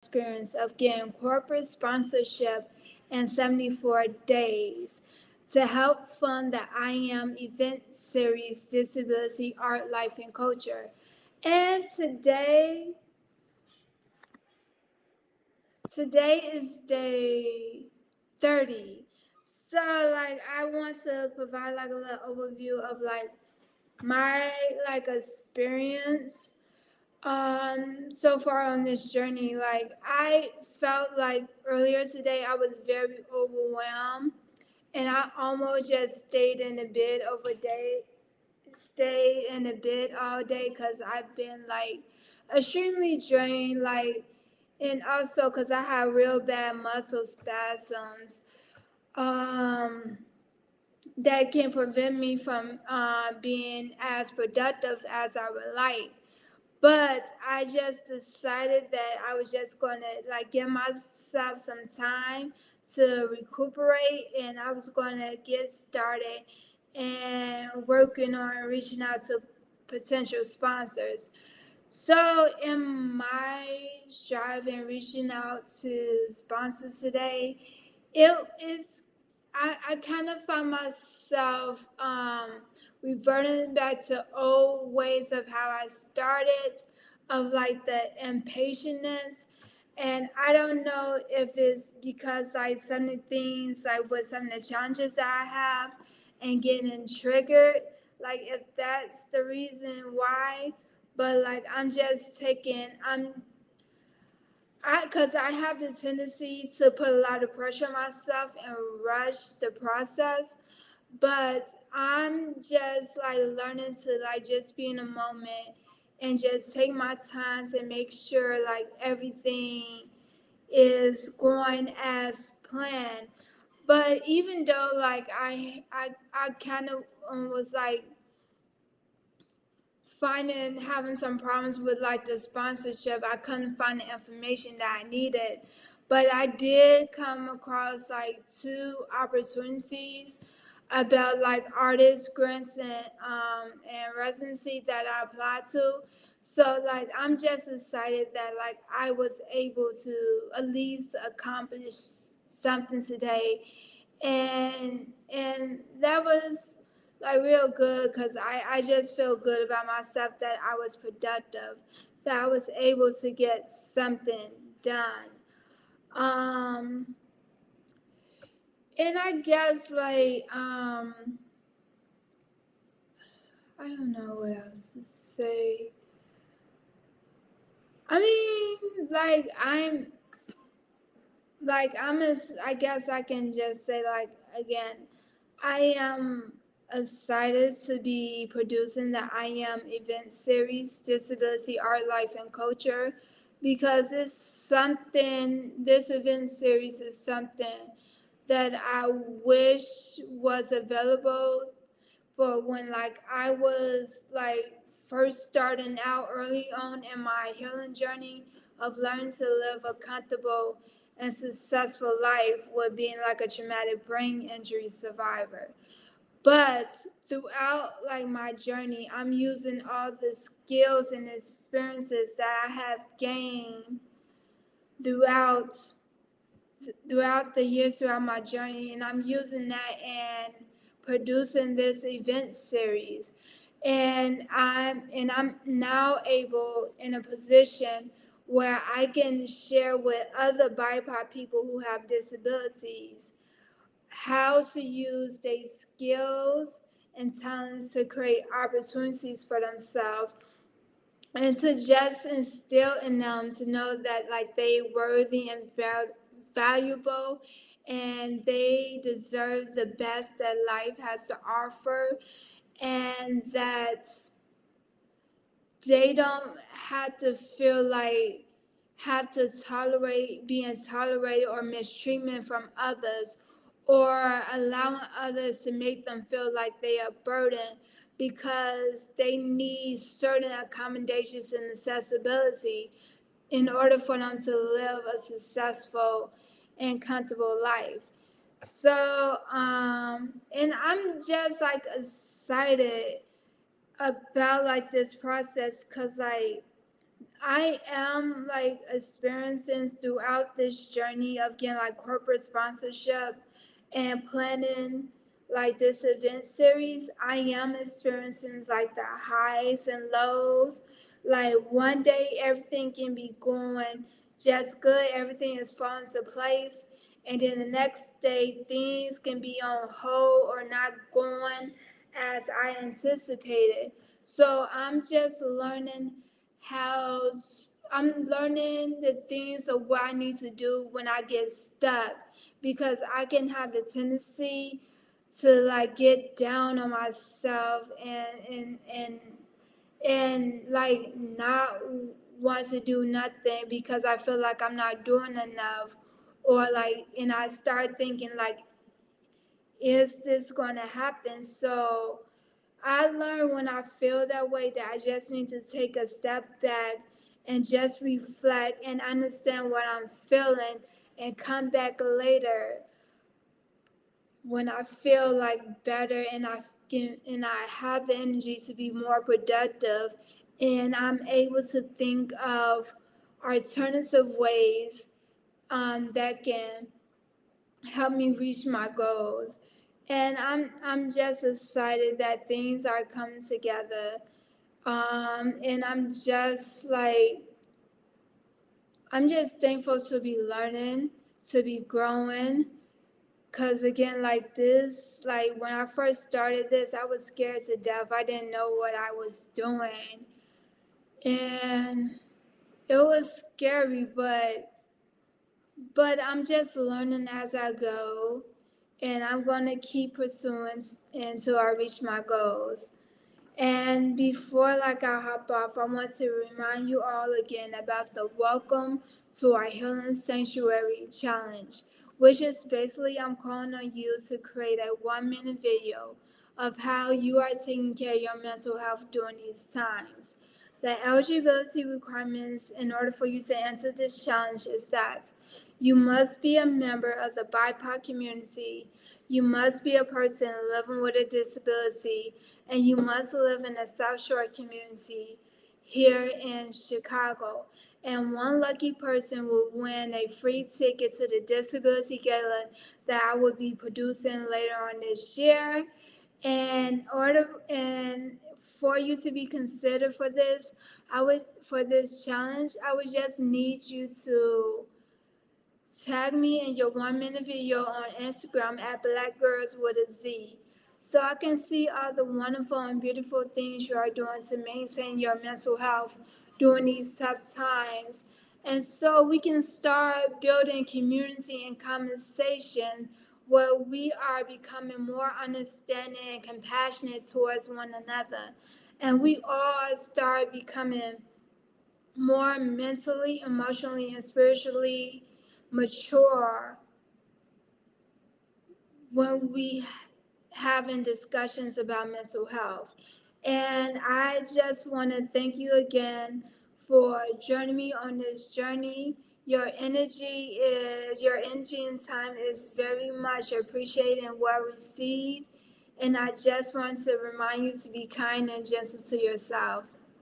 experience of getting corporate sponsorship in 74 days to help fund the I Am event series Disability, Art, Life, and Culture. And today is day 30. So I want to provide a little overview of my experience so far on this journey. I felt like earlier today I was very overwhelmed, and I almost just stayed in the bed all day because I've been extremely drained, and also because I had real bad muscle spasms um that can prevent me from being as productive as I would like. But I just decided that I was just going to give myself some time to recuperate, and I was going to get started and working on reaching out to potential sponsors. So in my drive and reaching out to sponsors today, it's I kind of found myself reverting back to old ways of how I started, of the impatientness. And I don't know if it's because some of the things with some of the challenges that I have and getting triggered, if that's the reason why. But I'm just taking because I have the tendency to put a lot of pressure on myself and rush the process. But I'm just learning to just be in a moment and just take my time to make sure everything is going as planned. But even though I kind of was having some problems with the sponsorship. I couldn't find the information that I needed, but I did come across two opportunities about artist grants and residency that I applied to. So I'm just excited that I was able to at least accomplish something today, and that was real good because I just feel good about myself that I was productive, that I was able to get something done. Um, and I guess I don't know what else to say. I mean, I guess I can just say again, I am excited to be producing the I Am event series, Disability, Art, Life, and Culture, because this event series is something that I wish was available for when I was first starting out early on in my healing journey of learning to live a comfortable and successful life with being a traumatic brain injury survivor. But throughout my journey, I'm using all the skills and experiences that I have gained throughout throughout the years throughout my journey, and I'm using that and producing this event series. And I'm now able in a position where I can share with other BIPOC people who have disabilities how to use their skills and talents to create opportunities for themselves, and to just instill in them to know that they worthy and valuable, and they deserve the best that life has to offer, and that they don't have to feel have to tolerate being tolerated or mistreatment from others, or allowing others to make them feel like they are burdened because they need certain accommodations and accessibility in order for them to live a successful and comfortable life. So, and I'm just excited about this process because I am like experiencing throughout this journey of getting like corporate sponsorship and planning like this event series. I am experiencing like the highs and lows. Like one day everything can be going just good, everything is falling into place, and then the next day things can be on hold or not going as I anticipated. So I'm just learning how I'm learning the things of what I need to do when I get stuck, because I can have the tendency to like get down on myself and like not want to do nothing because I feel like I'm not doing enough, or like, and I start thinking like, is this going to happen? So I learned when I feel that way that I just need to take a step back and just reflect and understand what I'm feeling and come back later when I feel like better and I have the energy to be more productive, and I'm able to think of alternative ways that can help me reach my goals. And I'm just excited that things are coming together. And I'm just thankful to be learning, to be growing. Cause again, like this, like when I first started this, I was scared to death. I didn't know what I was doing, and it was scary. But I'm just learning as I go, and I'm gonna keep pursuing until I reach my goals. And before like I hop off, I want to remind you all again about the Welcome to Our Healing Sanctuary Challenge, which is basically I'm calling on you to create a 1 minute video of how you are taking care of your mental health during these times. The eligibility requirements in order for you to enter this challenge is that you must be a member of the BIPOC community, you must be a person living with a disability, and you must live in the South Shore community here in Chicago. And one lucky person will win a free ticket to the Disability Gala that I will be producing later on this year. And for you to be considered for this, for this challenge, I would just need you to tag me in your 1 minute video on Instagram at Black Girls with a Z, so I can see all the wonderful and beautiful things you are doing to maintain your mental health during these tough times. And so we can start building community and conversation where we are becoming more understanding and compassionate towards one another. And we all start becoming more mentally, emotionally, and spiritually mature when we having discussions about mental health. And I just want to thank you again for joining me on this journey. Your energy and time is very much appreciated and well received. And I just want to remind you to be kind and gentle to yourself.